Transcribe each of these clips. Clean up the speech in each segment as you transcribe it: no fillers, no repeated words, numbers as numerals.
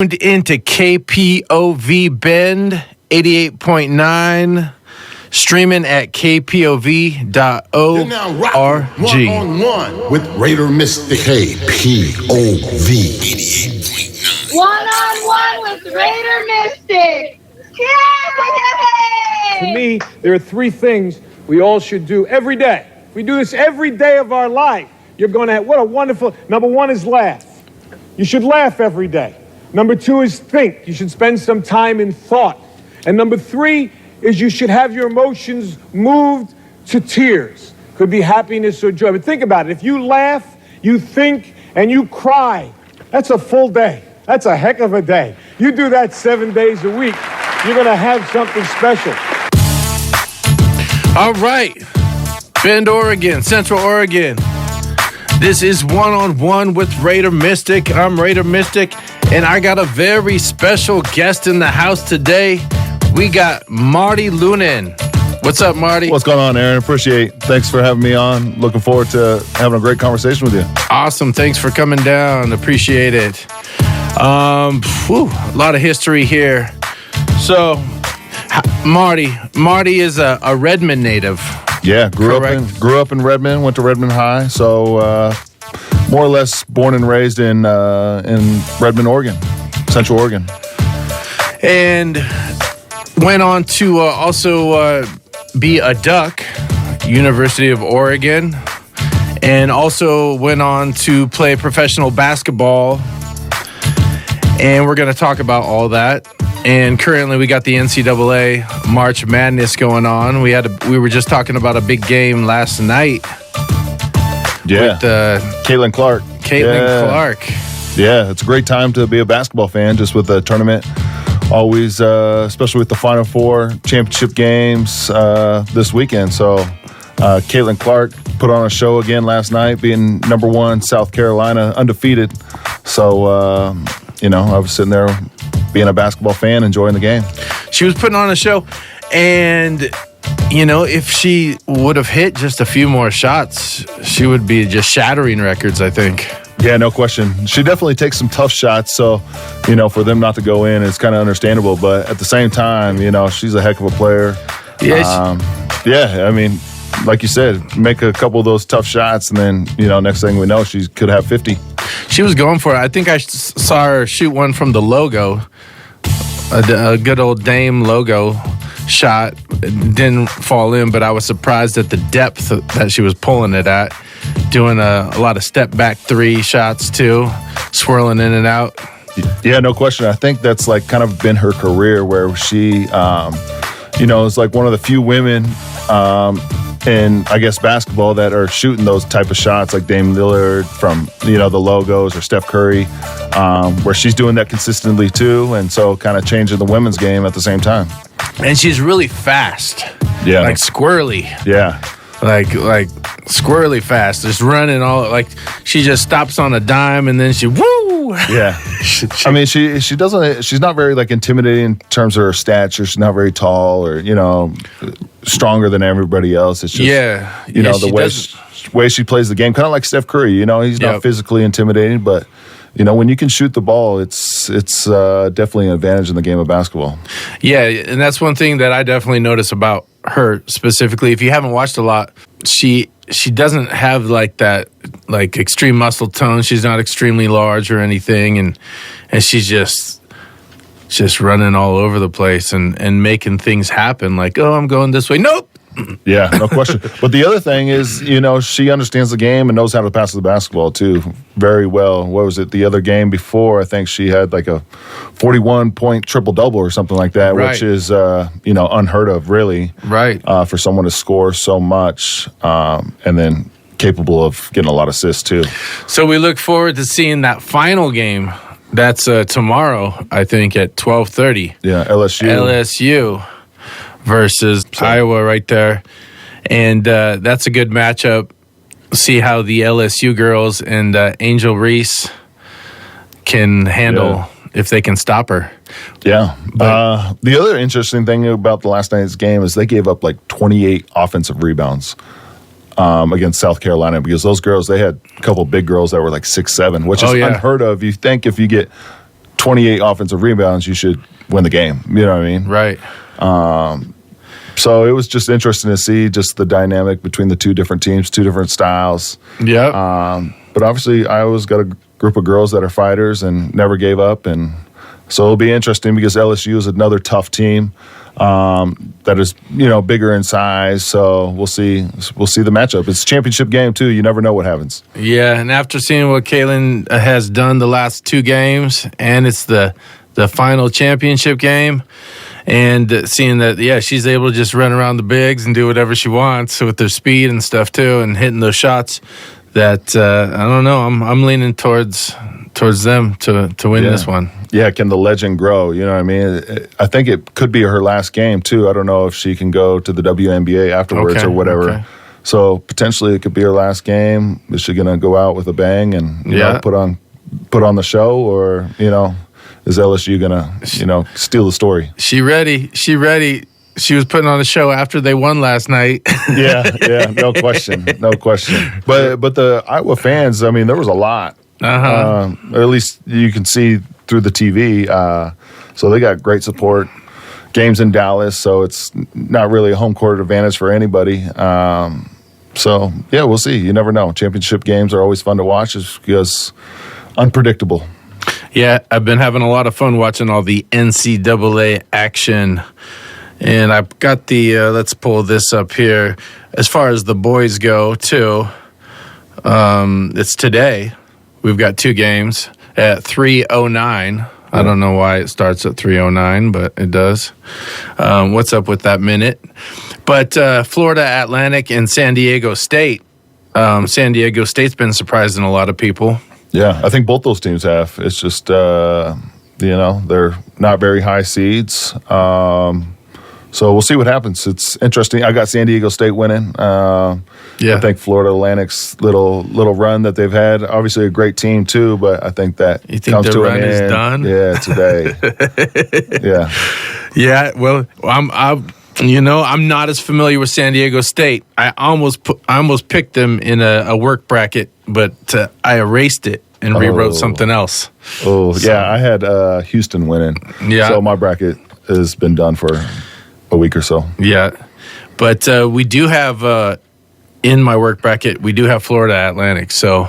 Tuned into KPOV Bend 88.9, streaming at kpov.org. You're now rocking one-on-one with Raider Mystic. KPOV 88.9. One-on-one with Raider Mystic. Yay! To me, there are three things we all should do every day. If we do this every day of our life, you're going to have, what a wonderful, number one is laugh. You should laugh every day. Number two is think. You should spend some time in thought. And number three is you should have your emotions moved to tears. Could be happiness or joy. But think about it. If you laugh, you think, and you cry, that's a full day. That's a heck of a day. You do that 7 days a week, you're going to have something special. All right. Bend, Oregon, Central Oregon. This is One-on-One with Raider Mystic. I'm Raider Mystic, and I got a very special guest in the house today. We got Maarty Leunen. What's up, Maarty? What's going on, Aaron? Appreciate. Thanks for having me on. Looking forward to having a great conversation with you. Awesome. Thanks for coming down. Appreciate it. A lot of history here. So, Maarty is a Redmond native. Yeah, grew up in Redmond. Went to Redmond High. So, more or less born and raised in Redmond, Oregon, Central Oregon, and went on to also be a Duck, University of Oregon, and also went on to play professional basketball. And we're going to talk about all that. And currently we got the NCAA March Madness going on. We were just talking about a big game last night. Yeah. With Caitlin Clark. Clark. Yeah, it's a great time to be a basketball fan, just with the tournament. Always, especially with the Final Four championship games this weekend. So Caitlin Clark put on a show again last night, being number one South Carolina, undefeated. So, I was sitting there being a basketball fan, enjoying the game. She was putting on a show, and, if she would have hit just a few more shots, she would be just shattering records, I think. Yeah, no question. She definitely takes some tough shots, so, for them not to go in, it's kind of understandable. But at the same time, she's a heck of a player. Yeah, like you said, make a couple of those tough shots, and then, next thing we know, she could have 50. She was going for it. I think I saw her shoot one from the logo, a good old Dame logo shot. It didn't fall in, but I was surprised at the depth that she was pulling it at. Doing a lot of step back three shots too, swirling in and out. Yeah, no question. I think that's like kind of been her career, where she, is like one of the few women in, I guess, basketball that are shooting those type of shots, like Dame Lillard from, the logos, or Steph Curry, where she's doing that consistently too, and so kind of changing the women's game at the same time. And she's really fast. Yeah. Like squirrely. Yeah. Like squirrely fast, just running all, like she just stops on a dime and then she woo. Yeah, she doesn't. She's not very like intimidating in terms of her stature. She's not very tall or stronger than everybody else. It's just the way she plays the game, kind of like Steph Curry. He's not physically intimidating, but when you can shoot the ball, it's definitely an advantage in the game of basketball. Yeah, and that's one thing that I definitely notice about her specifically. If you haven't watched a lot, she doesn't have like that like extreme muscle tone. She's not extremely large or anything, and she's just running all over the place and making things happen. Like, oh, I'm going this way. Nope. Yeah, no question. But the other thing is, she understands the game and knows how to pass the basketball too very well. What was it? The other game before, I think she had like a 41-point triple-double or something like that, right. Which is, unheard of, really. Right. For someone to score so much and then capable of getting a lot of assists too. So we look forward to seeing that final game. That's tomorrow, I think, at 12:30. Yeah, LSU. Versus Iowa right there. And that's a good matchup. See how the LSU girls and Angel Reese can handle if they can stop her. Yeah. The other interesting thing about the last night's game is they gave up like 28 offensive rebounds against South Carolina, because those girls, they had a couple big girls that were like 6'7", which is unheard of. You think if you get 28 offensive rebounds, you should win the game. You know what I mean? Right. So it was just interesting to see just the dynamic between the two different teams, two different styles. Yeah. But obviously, Iowa's got a group of girls that are fighters and never gave up. And so it'll be interesting because LSU is another tough team that is, bigger in size. So we'll see the matchup. It's a championship game, too. You never know what happens. Yeah, and after seeing what Caitlin has done the last 2 games, and it's the final championship game, and seeing that, she's able to just run around the bigs and do whatever she wants with her speed and stuff, too, and hitting those shots, that, I don't know, I'm leaning towards them to win this one. Yeah, can the legend grow? You know what I mean? I think it could be her last game, too. I don't know if she can go to the WNBA afterwards or whatever. Okay. So potentially it could be her last game. Is she going to go out with a bang and put on the show, or, is LSU going to, steal the story? She ready. She was putting on a show after they won last night. yeah, no question. But the Iowa fans, I mean, there was a lot. At least you can see through the TV. So they got great support. Games in Dallas, so it's not really a home court advantage for anybody. So, we'll see. You never know. Championship games are always fun to watch just because unpredictable. Yeah, I've been having a lot of fun watching all the NCAA action. And I've got the, let's pull this up here. As far as the boys go, too, it's today. We've got 2 games at 3:09. I don't know why it starts at 3:09, but it does. What's up with that minute? But Florida Atlantic and San Diego State. San Diego State's been surprising a lot of people. Yeah, I think both those teams have. It's just, they're not very high seeds. So we'll see what happens. It's interesting. I got San Diego State winning. I think Florida Atlantic's little run that they've had, obviously a great team too, but I think that you think comes the to run an is end. Done? Yeah, today. Yeah. Well, I'm not as familiar with San Diego State. I almost picked them in a work bracket, but I erased it and rewrote something else. I had Houston winning. Yeah. So my bracket has been done for a week or so. Yeah. But we do have, in my work bracket, we do have Florida Atlantic. So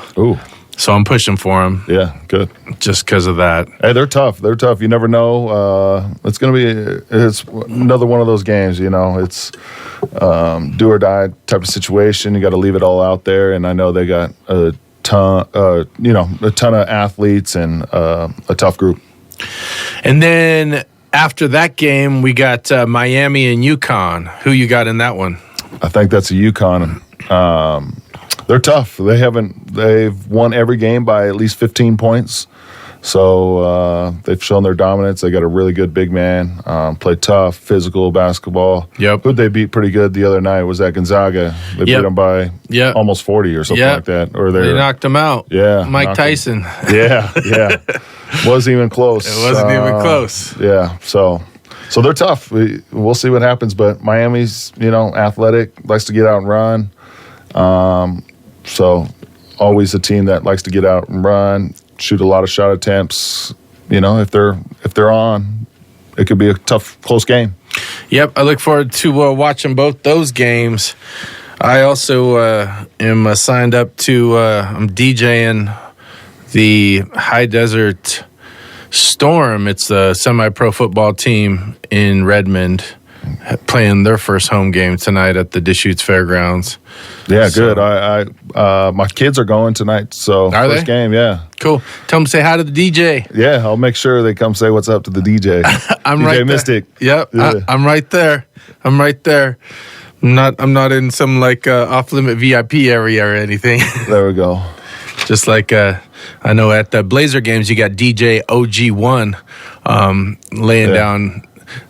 I'm pushing for them. Yeah, good. Just because of that. Hey, they're tough. You never know. It's another one of those games, It's do or die type of situation. You got to leave it all out there. And I know they got a ton of athletes and a tough group. And then after that game, we got Miami and UConn. Who you got in that one? I think that's a UConn. They're tough. They've won every game by at least 15 points. So they've shown their dominance. They got a really good big man. Play tough, physical basketball. Yep. Who'd they beat pretty good the other night? Was that Gonzaga? They beat them by almost 40 or something like that. Or they knocked them out. Yeah. Mike Tyson. Yeah. Wasn't even close. It wasn't even close. Yeah. So they're tough. We'll see what happens. But Miami's, athletic, likes to get out and run. So always a team that likes to get out and run, shoot a lot of shot attempts. If they're on, it could be a tough, close game. Yep, I look forward to watching both those games. I also am signed up to I'm DJing the High Desert Storm. It's a semi-pro football team in Redmond, playing their first home game tonight at the Deschutes Fairgrounds. Yeah, good. I my kids are going tonight, so are first they? Game, yeah. Cool. Tell them to say hi to the DJ. Yeah, I'll make sure they come say what's up to the DJ. I'm DJ right there. Mystic. Yep, yeah. I'm right there. I'm not in some off-limit VIP area or anything. There we go. Just like I know at the Blazer games, you got DJ OG1 laying down.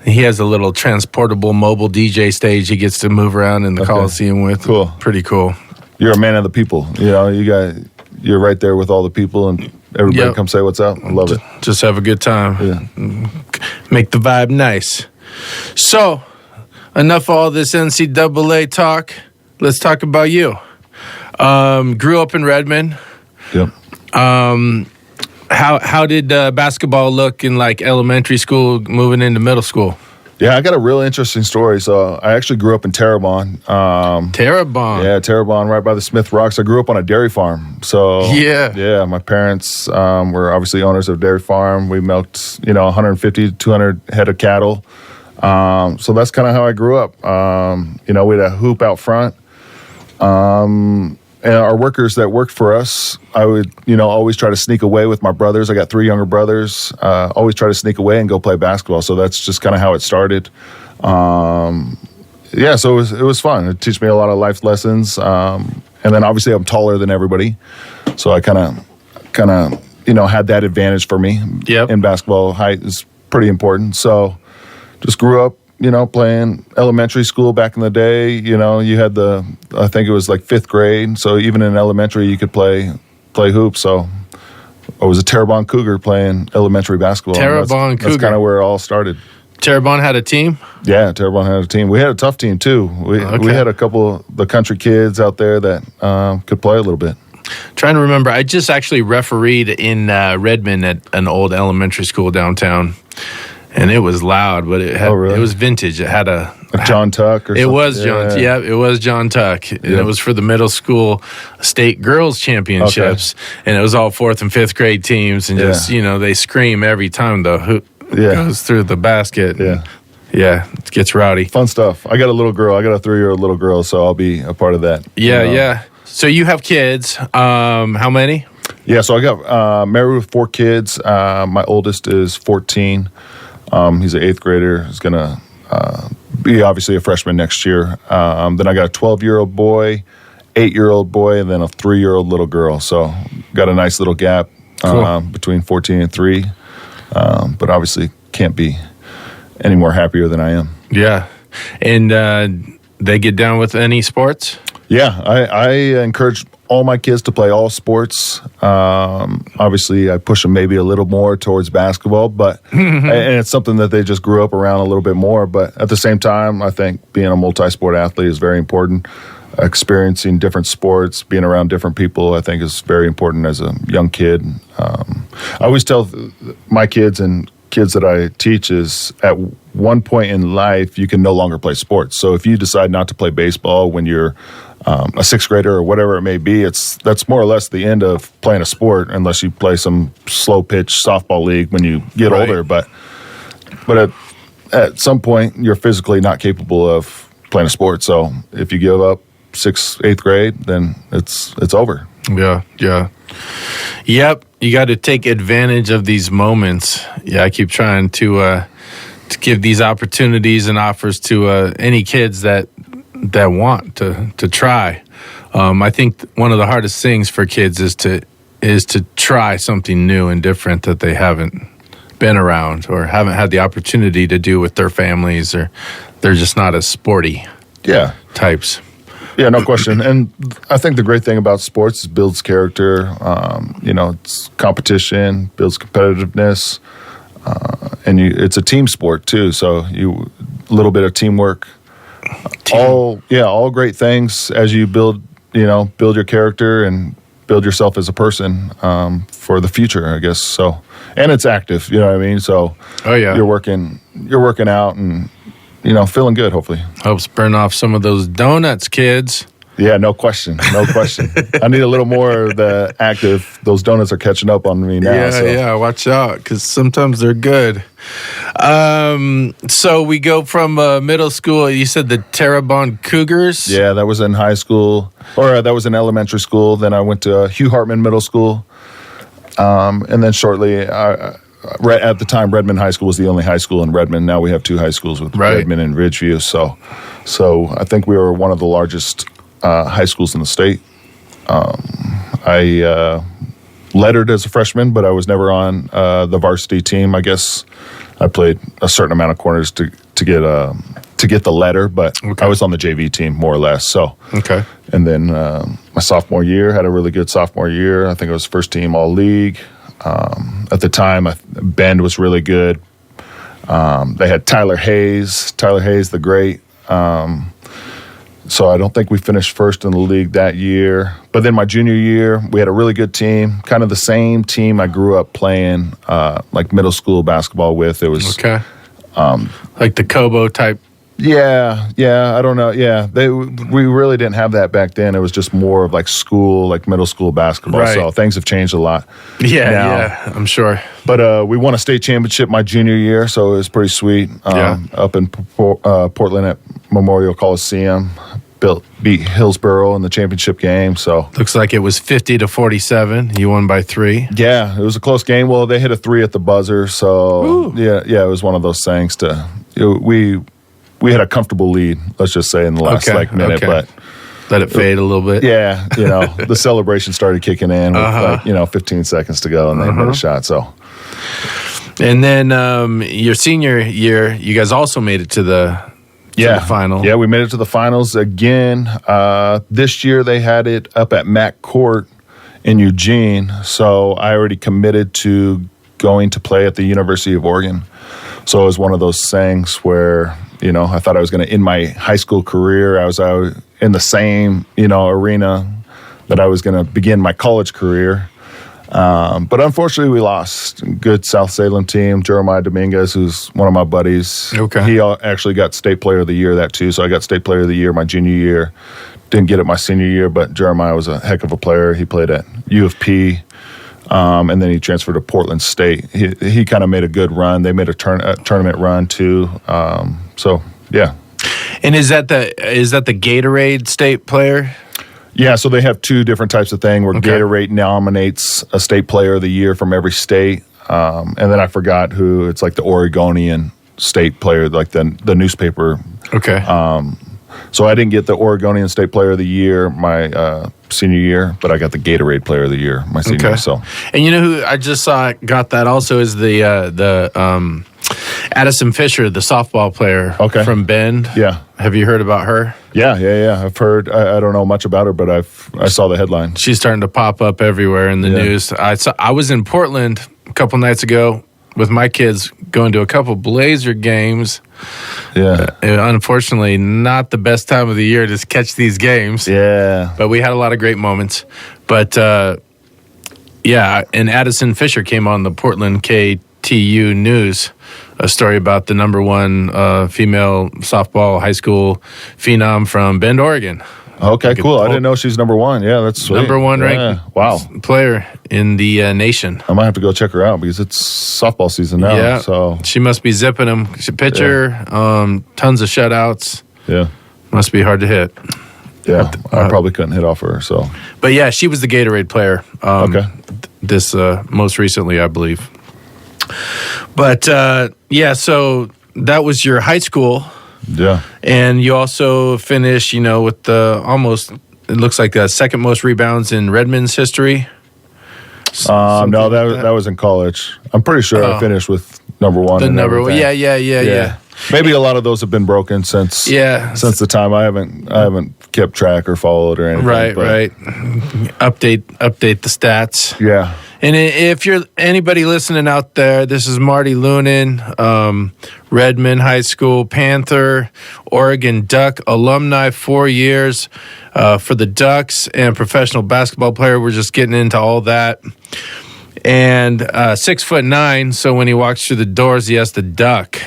He has a little transportable mobile DJ stage he gets to move around in the Coliseum with. Cool. Pretty cool. You're a man of the people. You're right there with all the people, and everybody come say what's up. I love it. Just have a good time. Yeah. Make the vibe nice. So, enough of all this NCAA talk. Let's talk about you. Grew up in Redmond. Yep. How did basketball look in like elementary school, moving into middle school? Yeah, I got a real interesting story. So I actually grew up in Terrebonne. Terrebonne. Yeah, Terrebonne, right by the Smith Rocks. I grew up on a dairy farm. So yeah, my parents were obviously owners of a dairy farm. We milked, 150 to 200 head of cattle. So that's kind of how I grew up. We had a hoop out front. And our workers that worked for us, I would, always try to sneak away with my brothers. I got 3 younger brothers. Always try to sneak away and go play basketball. So that's just kind of how it started. So it was fun. It teach me a lot of life lessons. And then obviously I'm taller than everybody, so I kind of had that advantage for me. Yep. In basketball, height is pretty important. So just grew up, playing elementary school back in the day. You had I think it was like 5th grade. So even in elementary, you could play hoops. So I was a Terrebonne Cougar playing elementary basketball. Terrebonne Cougar. That's kind of where it all started. Terrebonne had a team? Yeah, Terrebonne had a team. We had a tough team, too. We had a couple of the country kids out there that could play a little bit. Trying to remember, I just actually refereed in Redmond at an old elementary school downtown. And it was loud, but it was vintage. It had a John Tuck or something. It was John. Yeah, it was John Tuck. And it was for the middle school state girls championships. Okay. And it was all 4th and 5th grade teams. And just, they scream every time the hoop goes through the basket. Yeah, it gets rowdy. Fun stuff. I got a little girl. I got a 3-year-old little girl, so I'll be a part of that. Yeah. So you have kids. How many? Yeah, so I got married with 4 kids. My oldest is 14. He's an 8th grader. He's going to be obviously a freshman next year. Then I got a 12-year-old boy, 8-year-old boy, and then a 3-year-old little girl. So got a nice little gap between 14 and 3. But obviously can't be any more happier than I am. Yeah. And they get down with any sports? Yeah, I encourage all my kids to play all sports. Obviously, I push them maybe a little more towards basketball, but and it's something that they just grew up around a little bit more. But at the same time, I think being a multi-sport athlete is very important. Experiencing different sports, being around different people, I think is very important as a young kid. I always tell my kids and kids that I teach is at one point in life, you can no longer play sports. So if you decide not to play baseball when you're a 6th grader or whatever it may be, that's more or less the end of playing a sport, unless you play some slow pitch softball league when you get older. But at some point, you're physically not capable of playing a sport. So if you give up 6th, 8th grade, then it's over. Yeah. Yep. You got to take advantage of these moments. Yeah, I keep trying to give these opportunities and offers to any kids that want to try. I think one of the hardest things for kids is to try something new and different that they haven't been around or haven't had the opportunity to do with their families, or they're just not as sporty types. Yeah, no question. And I think the great thing about sports is it builds character. It's competition, builds competitiveness, and it's a team sport too. So a little bit of teamwork. All great things as you build your character and build yourself as a person for the future, I guess. So, and it's active, you know what I mean? So, you're working out and feeling good, hopefully. Helps burn off some of those donuts, kids. Yeah, no question. I need a little more of the active. Those donuts are catching up on me now. Yeah, watch out, because sometimes they're good. So we go from middle school. You said the Terrebonne Cougars? Yeah, that was in high school, or that was in elementary school. Then I went to Hugh Hartman Middle School. And then shortly, at the time, Redmond High School was the only high school in Redmond. Now we have 2 high schools with Redmond and Ridgeview. So I think we were one of the largest high schools in the state. I lettered as a freshman, but I was never on the varsity team. I guess I played a certain amount of corners to get the letter, but I was on the JV team more or less. So and then my sophomore year, had a really good sophomore year. I think I was first team all league. At the time, Bend was really good. They had Tyler Hayes the great. So I don't think we finished first in the league that year. But then my junior year, we had a really good team, kind of the same team I grew up playing like middle school basketball with. It was like the Kobo type. Yeah, I don't know. Yeah, we really didn't have that back then. It was just more of like school, like middle school basketball. Right. So things have changed a lot. Yeah, I'm sure. But we won a state championship my junior year, so it was pretty sweet. Up in Portland at Memorial Coliseum, beat Hillsborough in the championship game. So looks like it was 50-47. You won by 3. Yeah, it was a close game. Well, they hit a 3 at the buzzer, so yeah, it was one of those things. We had a comfortable lead, let's just say, in the last minute, but let it fade a little bit. Yeah, the celebration started kicking in with 15 seconds to go, and they made a shot. So, and then your senior year, you guys also made it to the final. Yeah, we made it to the finals again. This year they had it up at Mac Court in Eugene, so I already committed to going to play at the University of Oregon. So it was one of those things where, I thought I was going to end my high school career. I was in the same, arena that I was going to begin my college career. But unfortunately, we lost. Good South Salem team. Jeremiah Dominguez, who's one of my buddies. Okay. He actually got State Player of the Year that too. So I got State Player of the Year my junior year. Didn't get it my senior year, but Jeremiah was a heck of a player. He played at U of P. And then he transferred to Portland State. He kind of made a good run. They made a tournament run too. So yeah. And is that the Gatorade State Player? Yeah. So they have 2 different types of thing where Gatorade nominates a State Player of the Year from every state, and then I forgot who. It's like the Oregonian State Player, like the newspaper. Okay. So I didn't get the Oregonian State Player of the Year my senior year, but I got the Gatorade Player of the Year my senior year. So, and who I just saw got that also is the Addison Fisher, the softball player from Bend. Yeah, have you heard about her? Yeah. I've heard. I don't know much about her, but I saw the headline. She's starting to pop up everywhere in the news. I was in Portland a couple nights ago with my kids going to a couple Blazer games. Yeah. Unfortunately, not the best time of the year to catch these games. Yeah. But we had a lot of great moments. But, and Addison Fisher came on the Portland KTU News, a story about the number 1 female softball high school phenom from Bend, Oregon. Okay, cool. I didn't know she's number 1. Yeah, that's sweet. Number 1 ranked player in the nation. I might have to go check her out because it's softball season now. Yeah, so she must be zipping them. She's a pitcher, tons of shutouts. Yeah. Must be hard to hit. Yeah, I probably couldn't hit off her. So, but yeah, she was the Gatorade player. This most recently, I believe. But so that was your high school. Yeah. And you also finished, with the almost, it looks like the second most rebounds in Redmond's history. No, that was in college. I'm pretty sure I finished with number 1. The number 1. Yeah. Maybe a lot of those have been broken since the time. I haven't kept track or followed or anything. Right. Update the stats. Yeah. And if you're anybody listening out there, this is Maarty Leunen, Redmond High School, Panther, Oregon Duck alumni, 4 years for the Ducks, and professional basketball player. We're just getting into all that. And 6'9", so when he walks through the doors, he has to duck.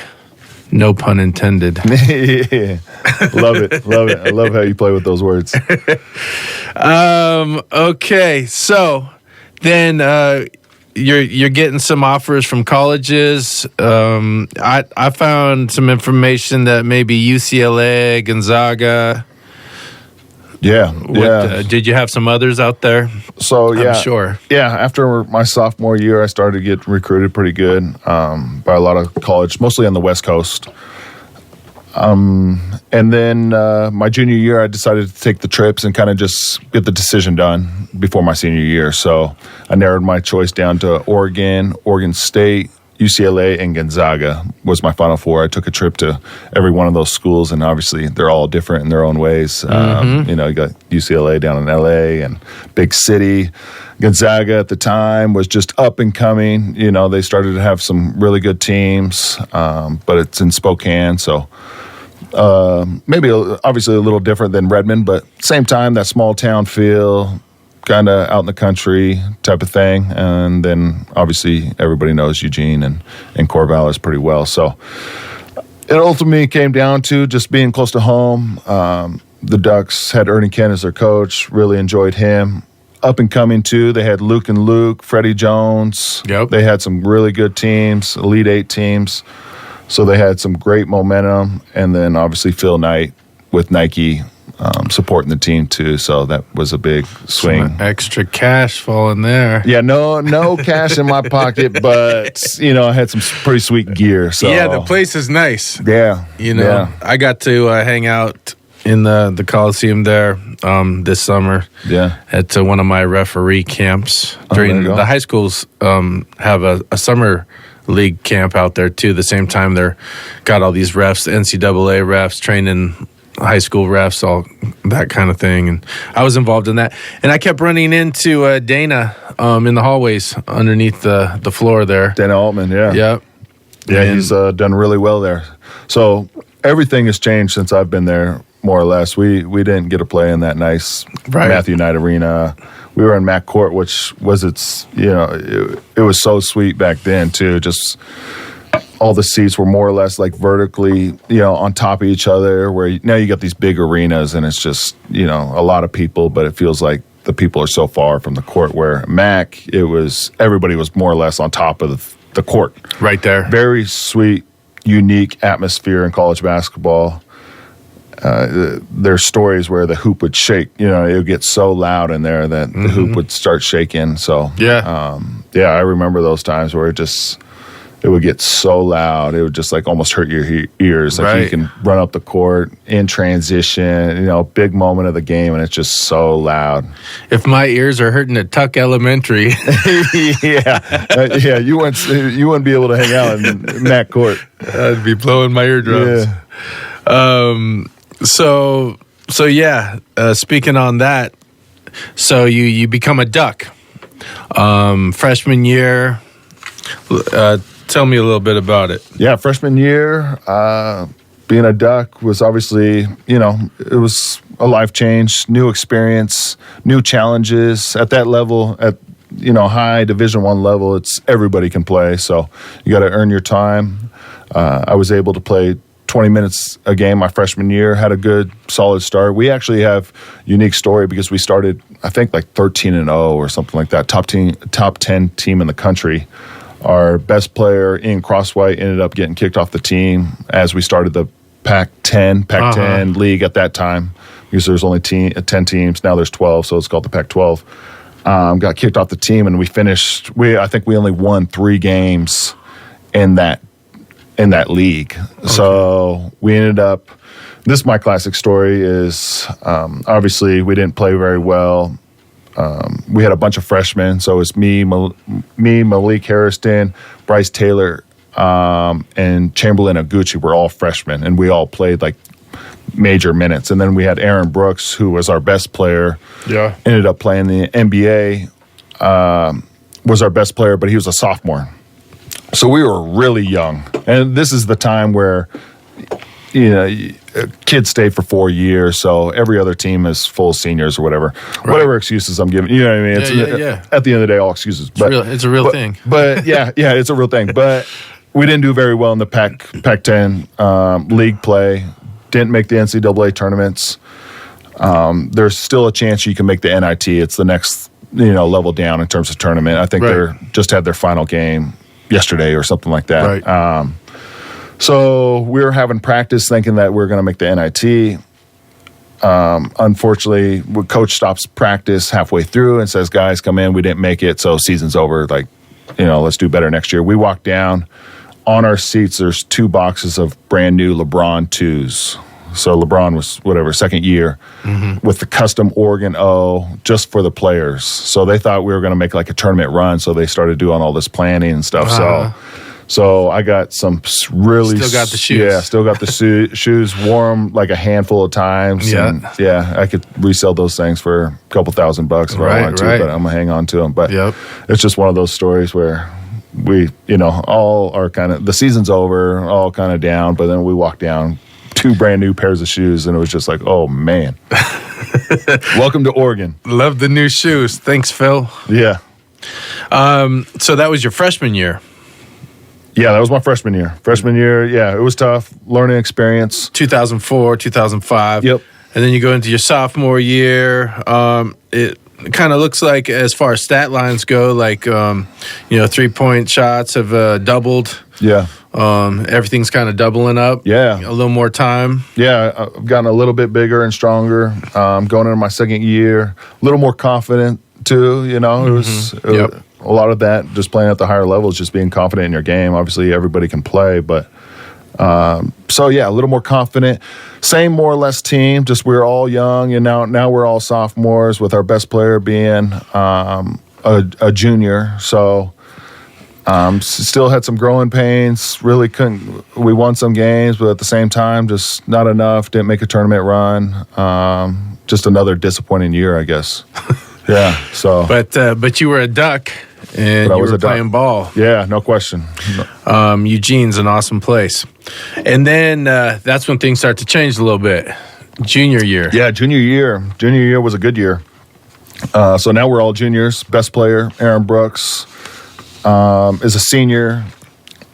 No pun intended. Yeah. Love it. I love how you play with those words. Okay, so then you're getting some offers from colleges. I found some information that maybe UCLA, Gonzaga. Yeah. Did you have some others out there? So yeah, I'm sure. Yeah, after my sophomore year, I started to get recruited pretty good by a lot of college, mostly on the West Coast. And then my junior year, I decided to take the trips and kind of just get the decision done before my senior year. So I narrowed my choice down to Oregon, Oregon State, UCLA, and Gonzaga was my Final Four. I took a trip to every one of those schools, and obviously they're all different in their own ways. You got UCLA down in LA and big city. Gonzaga at the time was just up and coming. They started to have some really good teams, but it's in Spokane, so Maybe obviously a little different than Redmond, but same time, that small town feel, kind of out in the country type of thing. And then obviously everybody knows Eugene and Corvallis pretty well. So it ultimately came down to just being close to home. The Ducks had Ernie Kent as their coach, really enjoyed him. Up and coming too, they had Luke and Luke, Freddie Jones. Yep. They had some really good teams, Elite Eight teams. So they had some great momentum. And then obviously Phil Knight with Nike supporting the team too. So that was a big swing. Some extra cash falling there. Yeah, no cash in my pocket, but I had some pretty sweet gear. So yeah, the place is nice. Yeah, I got to hang out in the Coliseum there this summer. Yeah, at one of my referee camps. During the high schools have a summer league camp out there too. The same time they're got all these refs, NCAA refs training high school refs, all that kind of thing. And I was involved in that. And I kept running into Dana in the hallways underneath the floor there. Dana Altman, yeah. Yep. Yeah, he's done really well there. So everything has changed since I've been there, more or less. We didn't get to play in that nice Matthew Knight Arena. We were in Mac Court, which was it was so sweet back then, too. Just all the seats were more or less like vertically, on top of each other, where now you got these big arenas and it's just, a lot of people, but it feels like the people are so far from the court, where Mac, everybody was more or less on top of the court. Right there. Very sweet, unique atmosphere in college basketball. There's stories where the hoop would shake. It would get so loud in there that the hoop would start shaking. So, I remember those times where it would get so loud. It would just like almost hurt your ears. Like you can run up the court in transition, big moment of the game, and it's just so loud. If my ears are hurting at Tuck Elementary. You wouldn't be able to hang out in Mac Court. I'd be blowing my eardrums. Yeah. Speaking on that, so you become a Duck. Freshman year, tell me a little bit about it. Yeah, freshman year, being a Duck was obviously, it was a life change, new experience, new challenges. At that level, at high Division I level, it's everybody can play, so you got to earn your time. I was able to play 20 minutes a game my freshman year, had a good, solid start. We actually have a unique story because we started, I think, like 13-0 or something like that, top 10 team in the country. Our best player, Ian Crosswhite, ended up getting kicked off the team as we started the Pac-10 league at that time, because there's only 10 teams. Now there's 12, so it's called the Pac-12. Got kicked off the team, and we finished. I think we only won 3 games in that league. Okay. So we ended up. This is my classic story. Is obviously we didn't play very well. We had a bunch of freshmen, so it's me, Malik Harrison, Bryce Taylor, and Chamberlain Oguchi were all freshmen, and we all played like major minutes. And then we had Aaron Brooks, who was our best player. Yeah, ended up playing the NBA. Was our best player, but he was a sophomore. So we were really young, and this is the time where kids stay for 4 years, so every other team is full seniors or whatever. Right. Whatever excuses I'm giving, you know what I mean? It's, At the end of the day, all excuses. It's a real thing. But yeah, it's a real thing. But we didn't do very well in the Pac-10 league play. Didn't make the NCAA tournaments. There's still a chance you can make the NIT. It's the next level down in terms of tournament. I think they're just had their final game yesterday or something like that. Right. So we were having practice thinking that we were going to make the NIT. Unfortunately, coach stops practice halfway through and says, guys, come in. We didn't make it, so season's over. Like, let's do better next year. We walk down. On our seats, there's 2 boxes of brand new LeBron 2s. So LeBron was, second year, with the custom Oregon O just for the players. So they thought we were going to make like a tournament run, so they started doing all this planning and stuff. So I got some really... Still got the shoes. Yeah, still got the shoes, wore them like a handful of times. Yeah. And I could resell those things for a couple $1,000 if I wanted to, but I'm going to hang on to them. But it's just one of those stories where we, all are kind of... The season's over, all kind of down, but then we walk down 2 brand new pairs of shoes, and it was just like, oh, man. Welcome to Oregon. Love the new shoes. Thanks, Phil. Yeah. So that was your freshman year. Yeah, that was my freshman year. Freshman year, yeah, it was tough. Learning experience. 2004, 2005. Yep. And then you go into your sophomore year. It kind of looks like, as far as stat lines go, like, 3-point shots have doubled. Yeah. Everything's kind of doubling up. Yeah. A little more time. Yeah, I've gotten a little bit bigger and stronger. Going into my second year, a little more confident too. It was a lot of that, just playing at the higher levels, just being confident in your game. Obviously, everybody can play, but a little more confident. Same more or less team, just we're all young, and now we're all sophomores, with our best player being a junior. So still had some growing pains. Really couldn't. We won some games, but at the same time, just not enough. Didn't make a tournament run. Just another disappointing year, I guess. Yeah. So, but you were a Duck, and you were playing ball. Yeah, no question. Eugene's an awesome place, and then that's when things start to change a little bit. Junior year. Yeah, junior year was a good year. So now we're all juniors. Best player, Aaron Brooks, is a senior.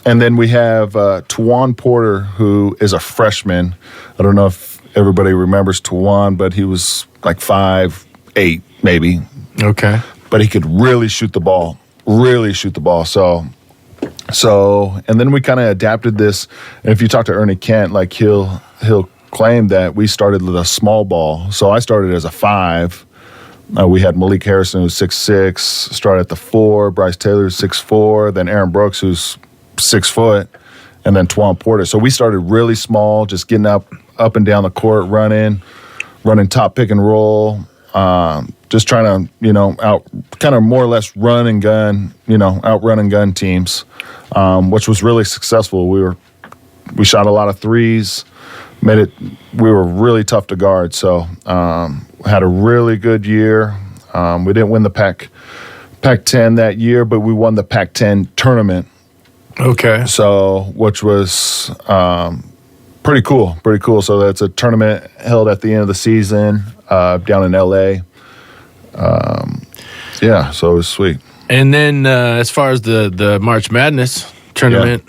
And then we have Tawan Porter, who is a freshman. I don't know if everybody remembers Tawan, but he was like 5'8", maybe. Okay. But he could really shoot the ball. So, and then we kind of adapted this. And if you talk to Ernie Kent, like he'll claim that we started with a small ball. So I started as a 5. We had Malik Harrison, who's 6'6", started at the 4. Bryce Taylor, 6'4". Then Aaron Brooks, who's 6 foot. And then Tawan Porter. So we started really small, just getting up and down the court, running top pick and roll. Just trying to, kind of more or less run and gun, outrun and gun teams, which was really successful. We shot a lot of threes, we were really tough to guard. So, had a really good year. We didn't win the Pac-10 that year, but we won the Pac-10 tournament. Okay. So, which was, pretty cool. So that's a tournament held at the end of the season, down in LA. So it was sweet. And then as far as the March Madness tournament,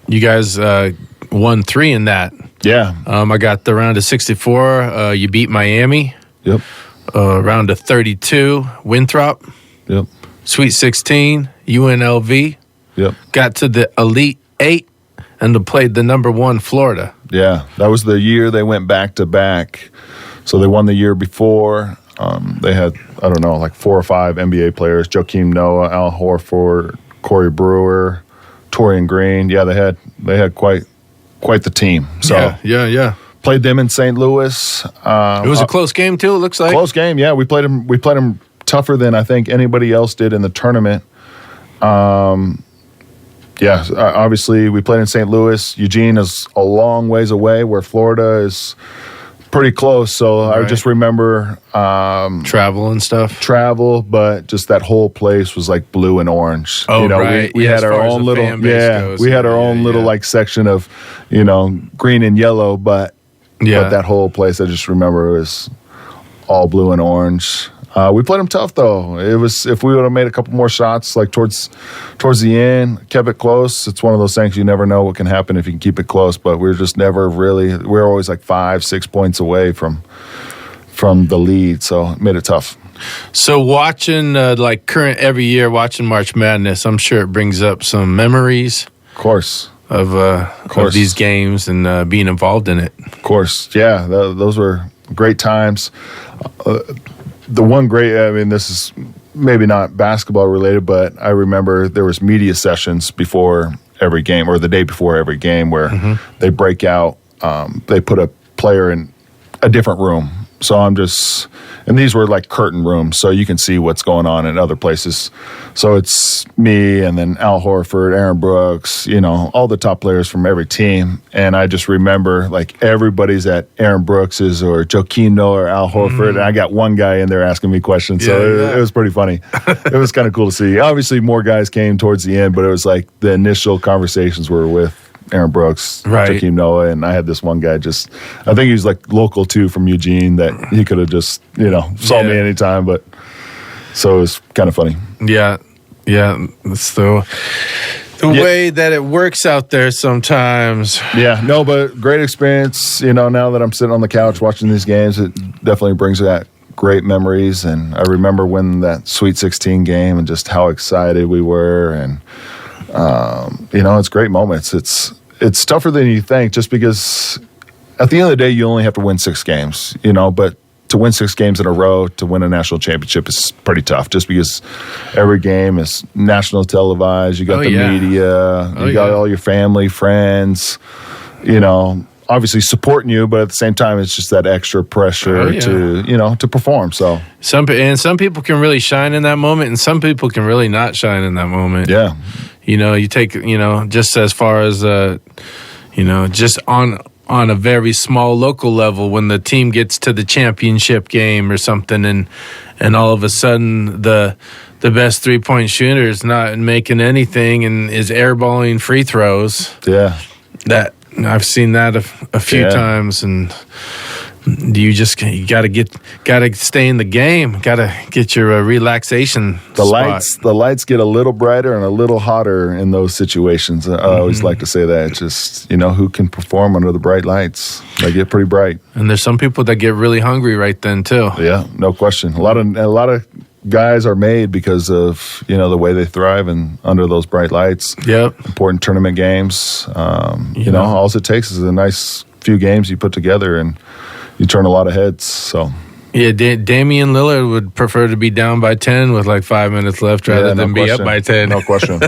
you guys won 3 in that. Yeah. I got the round of 64. You beat Miami. Yep. Round of 32, Winthrop. Yep. Sweet 16, UNLV. Yep. Got to the Elite 8 and played the number 1 Florida. Yeah, that was the year they went back-to-back. So they won the year before. They had, I don't know, like 4 or 5 NBA players: Joakim Noah, Al Horford, Corey Brewer, Torian Green. Yeah, they had quite the team. So yeah. Played them in St. It was a close game too. It looks like close game. Yeah, we played them tougher than I think anybody else did in the tournament. Obviously we played in St. Louis. Eugene is a long ways away, where Florida is pretty close. So right. I just remember travel and stuff. But just that whole place was like blue and orange. Oh, right. We had our own little little like section of, green and yellow, but that whole place I just remember was all blue and orange. We played them tough though. It was, if we would have made a couple more shots like towards the end, kept it close. It's one of those things you never know what can happen if you can keep it close. But we were just never really. We were always like 5-6 points away from the lead, so it made it tough. So watching current every year, watching March Madness, I'm sure it brings up some memories. Of course. Of these games and being involved in it. Of course, yeah. Those were great times. The one this is maybe not basketball related, but I remember there was media sessions before every game or the day before every game where they break out, they put a player in a different room. So and these were like curtain rooms, so you can see what's going on in other places. So it's me and then Al Horford, Aaron Brooks, all the top players from every team. And I just remember like everybody's at Aaron Brooks's or Joakim Noah or Al Horford. And I got one guy in there asking me questions. So it was pretty funny. It was kind of cool to see. Obviously more guys came towards the end, but it was like the initial conversations were with Aaron Brooks, Right. Jakeem Noah, and I had this one guy I think he was like local too from Eugene that he could have just, saw me anytime, but so it was kind of funny. Yeah. It's the way that it works out there sometimes. Yeah, no, but great experience. Now that I'm sitting on the couch watching these games, it definitely brings back great memories. And I remember when that Sweet 16 game and just how excited we were. And, it's great moments. It's tougher than you think just because at the end of the day, you only have to win 6 games, but to win 6 games in a row to win a national championship is pretty tough just because every game is national televised. You got media, you got all your family, friends, obviously supporting you, but at the same time, it's just that extra pressure to perform. So some people can really shine in that moment, and some people can really not shine in that moment. Yeah, you take just as far as just on a very small local level when the team gets to the championship game or something, and all of a sudden the best 3-point shooter is not making anything and is airballing free throws. Yeah, that. I've seen that a few times, and you gotta stay in the game. Gotta get your relaxation. The lights get a little brighter and a little hotter in those situations. I always like to say that. It's just who can perform under the bright lights. They get pretty bright, and there's some people that get really hungry right then too. Yeah, no question. A lot of guys are made because of the way they thrive and under those bright lights. Yep. Important tournament games. All it takes is a nice few games you put together and you turn a lot of heads. So yeah, Damian Lillard would prefer to be down by 10 with like 5 minutes left rather than be up by 10. No question.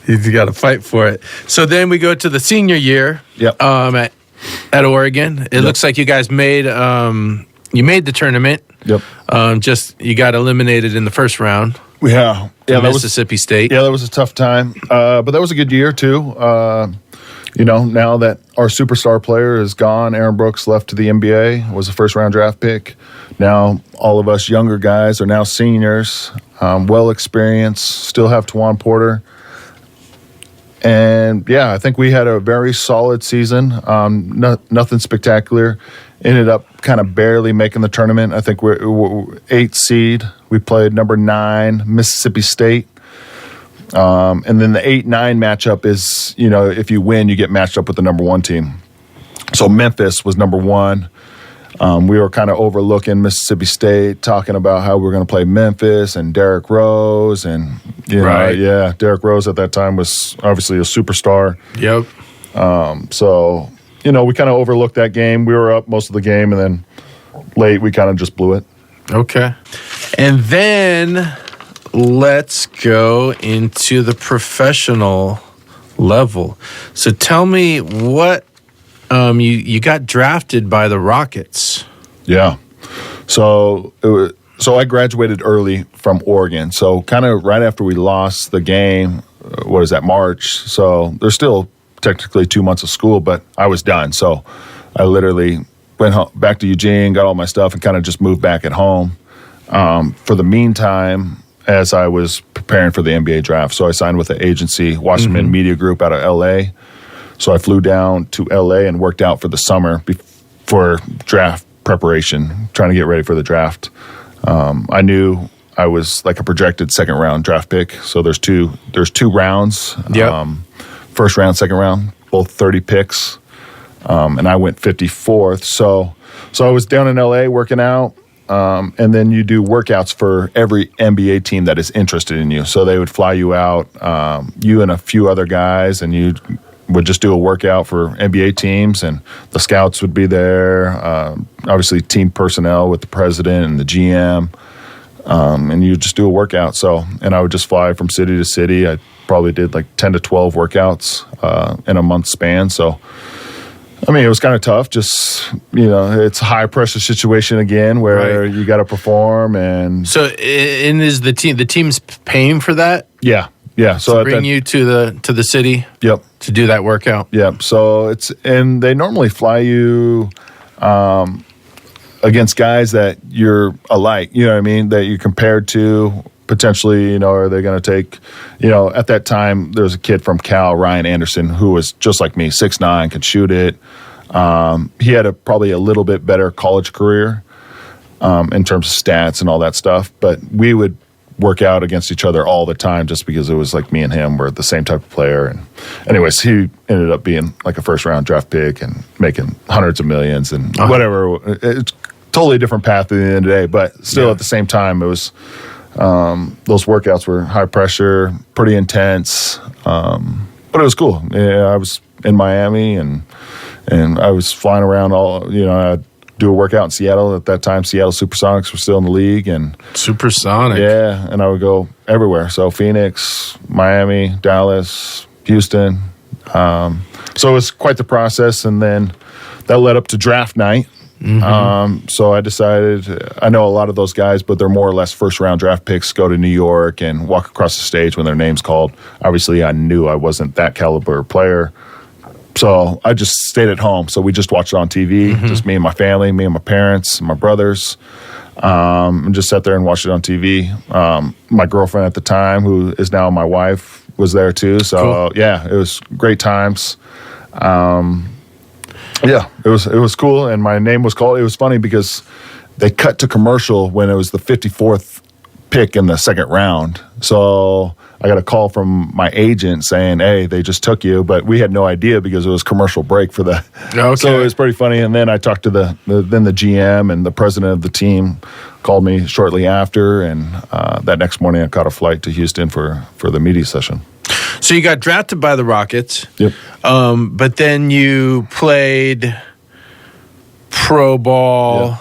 He's got to fight for it. So then we go to the senior year. Yep. At Oregon. It looks like you guys made the tournament. Yep. You got eliminated in the first round. Yeah. Mississippi State. Yeah, that was a tough time. But that was a good year too. Now that our superstar player is gone, Aaron Brooks left to the NBA, was a first-round draft pick. Now all of us younger guys are now seniors, well experienced, still have Tawan Porter. And, I think we had a very solid season, nothing spectacular. Ended up kind of barely making the tournament. I think we're 8th seed. We played number 9, Mississippi State. And then the 8-9 matchup is, if you win, you get matched up with the number 1 team. So Memphis was number 1. We were kind of overlooking Mississippi State, talking about how we were going to play Memphis and Derrick Rose. And, Derrick Rose at that time was obviously a superstar. Yep. So, we kind of overlooked that game. We were up most of the game, and then late we kind of just blew it. Okay. And then let's go into the professional level. So tell me what you got drafted by the Rockets. Yeah. So I graduated early from Oregon. So kind of right after we lost the game, March. So there's still technically 2 months of school, but I was done. So I literally went back to Eugene, got all my stuff, and kind of just moved back at home. For the meantime, as I was preparing for the NBA draft, so I signed with an agency, Wasserman Media Group out of L.A., so I flew down to L.A. and worked out for the summer for draft preparation, trying to get ready for the draft. I knew I was like a projected second-round draft pick, so there's two rounds. Yep. First round, second round, both 30 picks, and I went 54th. So I was down in L.A. working out, and then you do workouts for every NBA team that is interested in you. So they would fly you out, you and a few other guys, and you would just do a workout for NBA teams, and the scouts would be there, obviously team personnel with the president and the GM, and you just do a workout. So, and I would just fly from city to city. I probably did like 10 to 12 workouts in a month span. So, I mean, it was kind of tough. Just, it's a high pressure situation again where you got to perform. And so, is the team's paying for that? Yeah. So to bring you to the city. Yep. To do that workout. Yep. So and they normally fly you against guys that you're alike. You know what I mean? That you're compared to potentially, are they going to take, at that time, there was a kid from Cal, Ryan Anderson, who was just like me, 6'9", could shoot it. He had probably a little bit better college career in terms of stats and all that stuff, but we would work out against each other all the time just because it was like me and him were the same type of player. And anyways, he ended up being like a first-round draft pick and making hundreds of millions and whatever. It's totally different path at the end of the day, but still at the same time, it was those workouts were high pressure, pretty intense, but it was cool. Yeah, I was in Miami and I was flying around I'd do a workout in Seattle. At that time, Seattle Supersonics were still in the league. And Supersonic. Yeah, and I would go everywhere. So Phoenix, Miami, Dallas, Houston. So it was quite the process, and then that led up to draft night. So I decided, I know a lot of those guys, but they're more or less first-round draft picks, go to New York and walk across the stage when their name's called. Obviously, I knew I wasn't that caliber player. So I just stayed at home. So we just watched it on TV, just me and my family, me and my parents, and my brothers, and just sat there and watched it on TV. My girlfriend at the time, who is now my wife, was there too. So cool. Yeah, it was great times. Yeah, it was cool, and my name was called. It was funny because they cut to commercial when it was the 54th pick in the second round. So I got a call from my agent saying, "Hey, they just took you," but we had no idea because it was commercial break for the. Okay. So it was pretty funny. And then I talked to the GM and the president of the team called me shortly after, and that next morning I caught a flight to Houston for the media session. So you got drafted by the Rockets. Yep. But then you played pro ball. Yeah.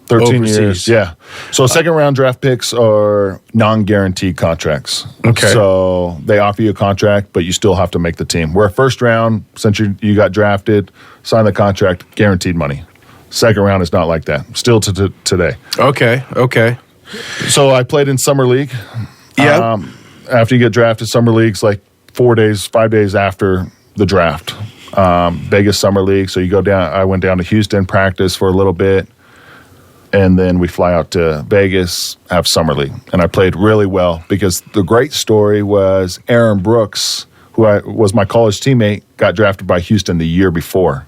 13 overseas. years, yeah. So second-round draft picks are non-guaranteed contracts. Okay. So they offer you a contract, but you still have to make the team. Where first round, since you got drafted, sign the contract, guaranteed money. Second round is not like that. Still to today. Okay. So I played in summer league. Yeah. After you get drafted, summer league's like 5 days after the draft. Vegas summer league. So you go down. I went down to Houston, practice for a little bit. And then we fly out to Vegas, have summer league. And I played really well because the great story was Aaron Brooks, who was my college teammate, got drafted by Houston the year before.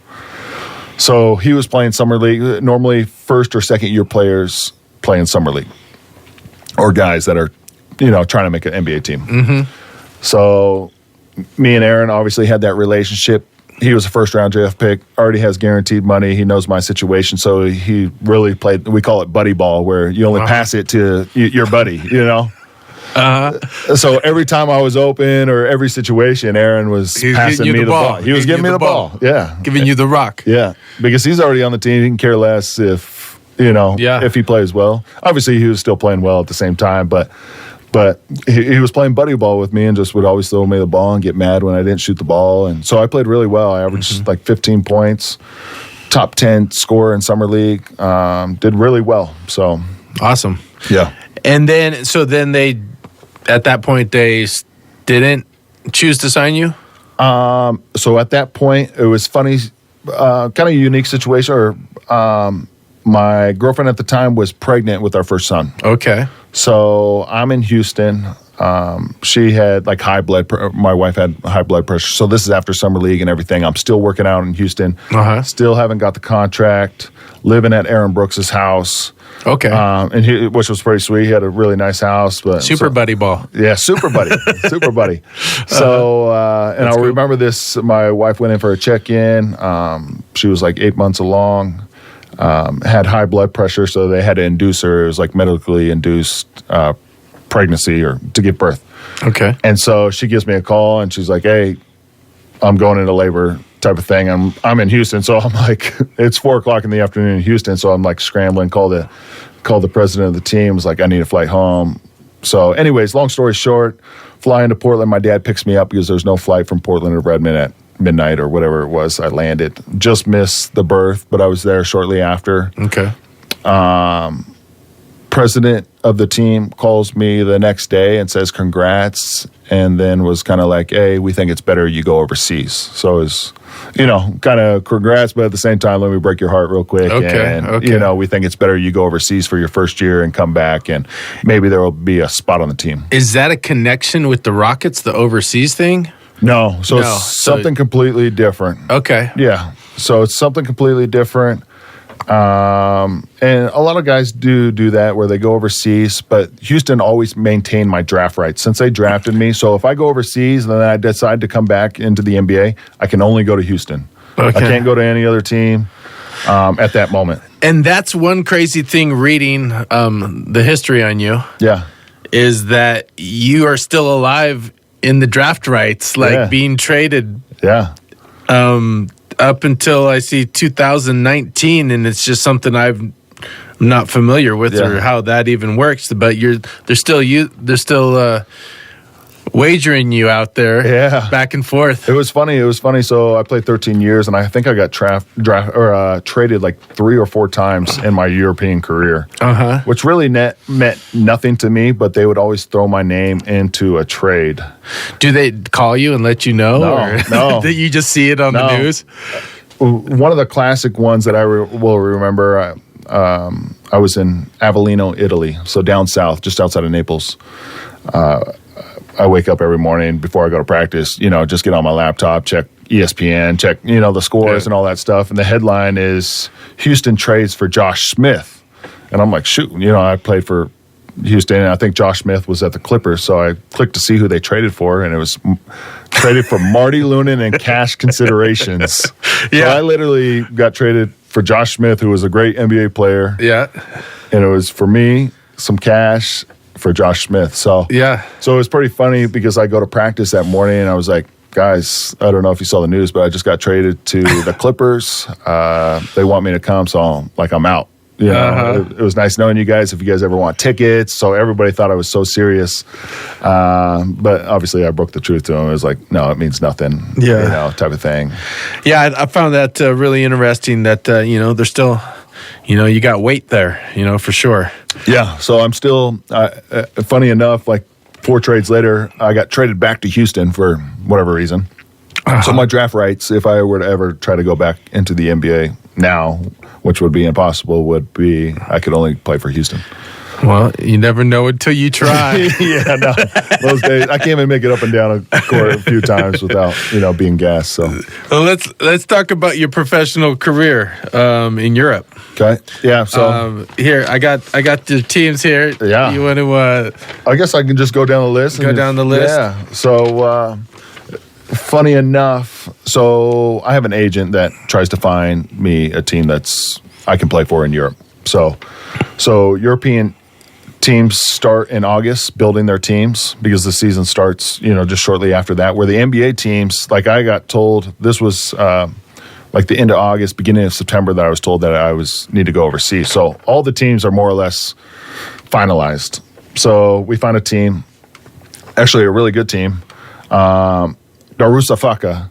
So he was playing summer league. Normally, first or second year players play in summer league, or guys that are, trying to make an NBA team. So me and Aaron obviously had that relationship. He was a first-round draft pick, already has guaranteed money. He knows my situation, so he really played, we call it buddy ball, where you only pass it to your buddy, So every time I was open or every situation, Aaron was passing me the ball. He was giving me the ball. Yeah. Giving you the rock. Yeah, because he's already on the team. He can care less if he plays well. Obviously, he was still playing well at the same time, but he was playing buddy ball with me and just would always throw me the ball and get mad when I didn't shoot the ball. And so I played really well. I averaged like 15 points, top 10 scorer in summer league. Did really well. So awesome. Yeah. And then they, at that point, they didn't choose to sign you? So at that point, it was funny, kind of a unique situation. My girlfriend at the time was pregnant with our first son. Okay. So I'm in Houston. She had like my wife had high blood pressure. So this is after summer league and everything. I'm still working out in Houston. Still haven't got the contract. Living at Aaron Brooks's house. Okay. Which was pretty sweet. He had a really nice house. But buddy ball. Yeah, super buddy. Super buddy. So, and I remember this, my wife went in for a check-in. She was like 8 months along. Had high blood pressure, so they had to induce her. It was like medically induced pregnancy or to give birth. Okay. And so she gives me a call, and she's like, "Hey, I'm going into labor," type of thing. I'm in Houston, so I'm like, it's 4:00 in the afternoon in Houston, so I'm like scrambling. Call the president of the team. Was like, I need a flight home. So, anyways, long story short, flying to Portland. My dad picks me up because there's no flight from Portland to Redmond at midnight or whatever it was. I landed, just missed the birth, but I was there shortly after. Okay. president of the team calls me the next day and says congrats, and then was kind of like, hey, we think it's better you go overseas. So it's, kind of congrats, but at the same time, let me break your heart real quick. Okay. We think it's better you go overseas for your first year and come back, and maybe there will be a spot on the team. Is that a connection with the Rockets, the overseas thing? No. So it's something completely different. Okay. Yeah. So it's something completely different. And a lot of guys do that where they go overseas, but Houston always maintained my draft rights since they drafted me. So if I go overseas and then I decide to come back into the NBA, I can only go to Houston. Okay. I can't go to any other team at that moment. And that's one crazy thing reading the history on you. Yeah. Is that you are still alive in the draft rights, being traded. Yeah. Up until I see 2019, and it's just something I'm not familiar with or how that even works. But they're still wagering you out there, back and forth. It was funny. So I played 13 years, and I think I got traded like 3 or 4 times in my European career, which really meant nothing to me. But they would always throw my name into a trade. Do they call you and let you know? No. That you just see it on the news? One of the classic ones that I will remember, I was in Avellino, Italy, so down south, just outside of Naples. I wake up every morning before I go to practice, just get on my laptop, check ESPN, check, the scores and all that stuff. And the headline is Houston trades for Josh Smith. And I'm like, shoot, I played for Houston, and I think Josh Smith was at the Clippers. So I clicked to see who they traded for, and it was traded for Maarty Leunen and cash considerations. So I literally got traded for Josh Smith, who was a great NBA player. Yeah. And it was for me, some cash for Josh Smith. So so it was pretty funny because I go to practice that morning and I was like, guys, I don't know if you saw the news, but I just got traded to the Clippers. They want me to come, so I'm out. It was nice knowing you guys. If you guys ever want tickets, so everybody thought I was so serious. But obviously, I broke the truth to them. It was like, no, it means nothing. Type of thing. Yeah, I found that really interesting. That they're still, you got weight there. For sure. Yeah. So I'm still. Funny enough, like 4 trades later, I got traded back to Houston for whatever reason. So my draft rights, if I were to ever try to go back into the NBA now, which would be impossible, would be I could only play for Houston. Well, you never know until you try. Those days I can't even make it up and down a court a few times without being gassed. So well, let's talk about your professional career in Europe. Okay. Yeah. So here I got the teams here. Yeah. You want to? I guess I can just go down the list. Yeah. So. Funny enough, so I have an agent that tries to find me a team that's I can play for in Europe. So European teams start in August building their teams because the season starts, just shortly after that. Where the NBA teams, like I got told, this was like the end of August, beginning of September, that I was told that I need to go overseas. So all the teams are more or less finalized. So we found a team, actually a really good team. Darüşşafaka,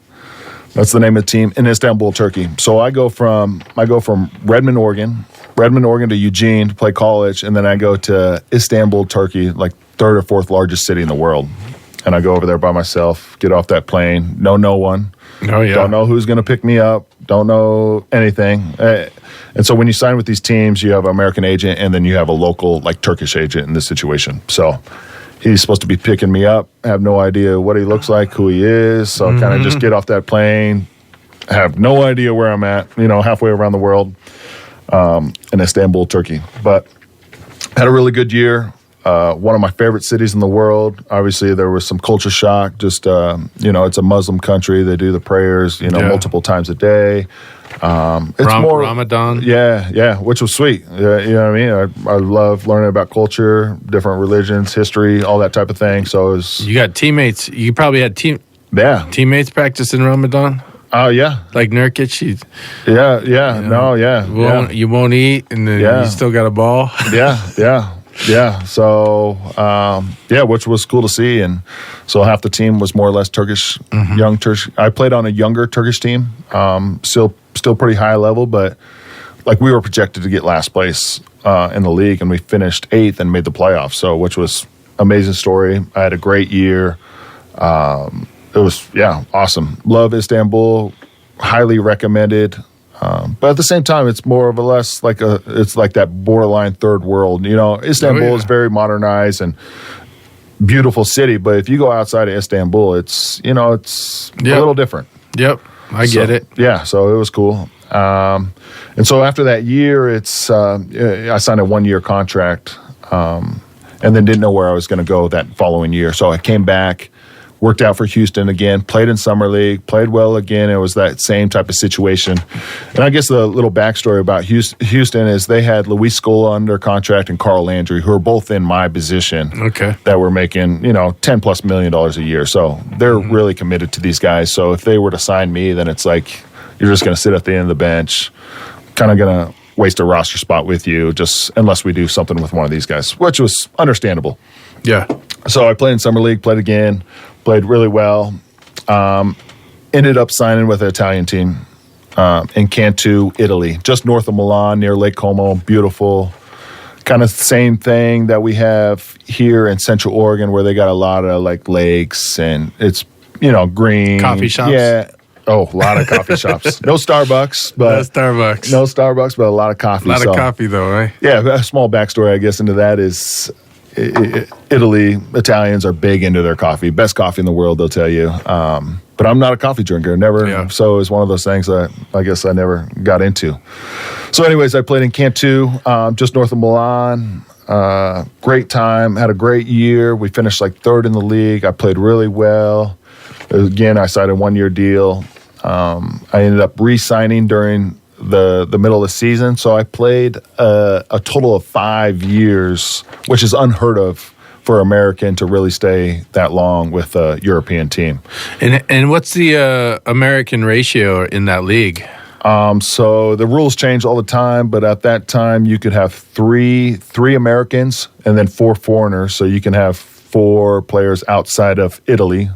that's the name of the team, in Istanbul, Turkey. So I go from Redmond, Oregon to Eugene to play college, and then I go to Istanbul, Turkey, like 3rd or 4th largest city in the world. And I go over there by myself, get off that plane, know no one. Oh, yeah. Don't know who's going to pick me up, don't know anything. And so when you sign with these teams, you have an American agent, and then you have a local, like Turkish agent in this situation. So he's supposed to be picking me up. I have no idea what he looks like, who he is. So kind of just get off that plane. Have no idea where I'm at, halfway around the world in Istanbul, Turkey. But had a really good year. One of my favorite cities in the world. Obviously, there was some culture shock. Just, it's a Muslim country. They do the prayers, multiple times a day. It's more Ramadan. Yeah, which was sweet. You know what I mean? I love learning about culture, different religions, history, all that type of thing. So it was, you got teammates. You probably had teammates practice in Ramadan. Oh yeah, like Nurkic. You won't eat, and then you still got a ball. Yeah. So, which was cool to see. And so half the team was more or less Turkish, young Turkish. I played on a younger Turkish team, still pretty high level, but like we were projected to get last place in the league, and we finished 8th and made the playoffs. So, which was amazing story. I had a great year. It was awesome. Love Istanbul. Highly recommended. But at the same time, it's more of a less like it's like that borderline third world. You know, Istanbul is very modernized and beautiful city. But if you go outside of Istanbul, it's a little different. Yep, I get it. Yeah, so it was cool. And so after that year, I signed a 1-year contract, and then didn't know where I was going to go that following year. So I came back. Worked out for Houston again, played in Summer League, played well again. It was that same type of situation. And I guess the little backstory about Houston is they had Luis Scola under contract and Carl Landry, who are both in my position, that were making, $10+ million a year. So they're really committed to these guys. So if they were to sign me, then it's like you're just going to sit at the end of the bench, kind of going to waste a roster spot with you, just unless we do something with one of these guys, which was understandable. Yeah. So I played in Summer League, played again. Played really well. Ended up signing with an Italian team in Cantu, Italy, just north of Milan, near Lake Como. Beautiful. Kind of same thing that we have here in Central Oregon, where they got a lot of like lakes and it's green. Coffee shops. Yeah. Oh, a lot of coffee shops. No Starbucks, but no Starbucks, but a lot of coffee. A lot of coffee, though, right? Yeah. A small backstory, I guess, into that is. Italy, Italians are big into their coffee. Best coffee in the world, they'll tell you. But I'm not a coffee drinker. Never. Yeah. So it's one of those things that I guess I never got into. So anyways, I played in Cantu, just north of Milan. Great time. Had a great year. We finished like 3rd in the league. I played really well. Again, I signed a 1-year deal. I ended up re-signing during the middle of the season. So I played a total of 5 years, which is unheard of for an American to really stay that long with a European team. And what's the American ratio in that league? So the rules change all the time, but at that time you could have three Americans and then 4 foreigners. So you can have 4 players outside of Italy.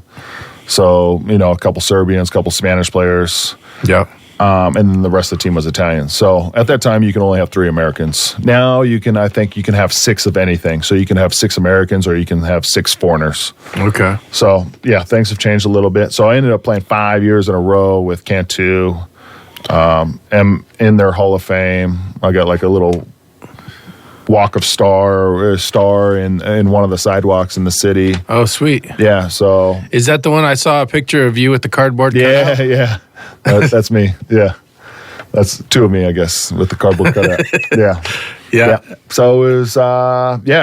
So, a couple Serbians, a couple Spanish players. Yeah. And then the rest of the team was Italian. So at that time, you can only have 3 Americans. Now I think you can have 6 of anything. So you can have 6 Americans or you can have 6 foreigners. Okay. So yeah, things have changed a little bit. So I ended up playing 5 years in a row with Cantu. And in their Hall of Fame, I got like a little walk of star in one of the sidewalks in the city. Oh, sweet. Yeah. So is that the one I saw a picture of you with the cardboard cutout? Yeah. That's me. Yeah. That's 2 of me, I guess, with the cardboard cutout. Yeah. So it was,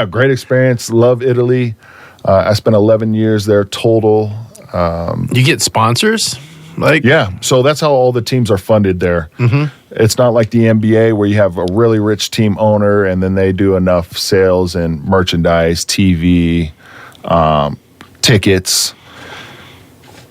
great experience. Love Italy. I spent 11 years there total. You get sponsors? So that's how all the teams are funded there. Mm-hmm. It's not like the NBA where you have a really rich team owner and then they do enough sales and merchandise, TV, tickets.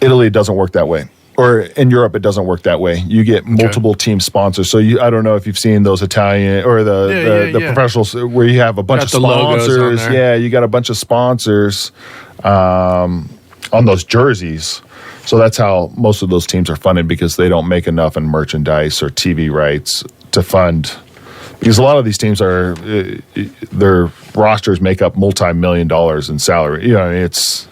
Italy doesn't work that way. Or in Europe, it doesn't work that way. You get multiple team sponsors. So I don't know if you've seen those Italian or the professionals where you have a bunch of sponsors. Yeah, you got a bunch of sponsors on those jerseys. So that's how most of those teams are funded, because they don't make enough in merchandise or TV rights to fund. Because a lot of these teams their rosters make up multi-million dollars in salary. It's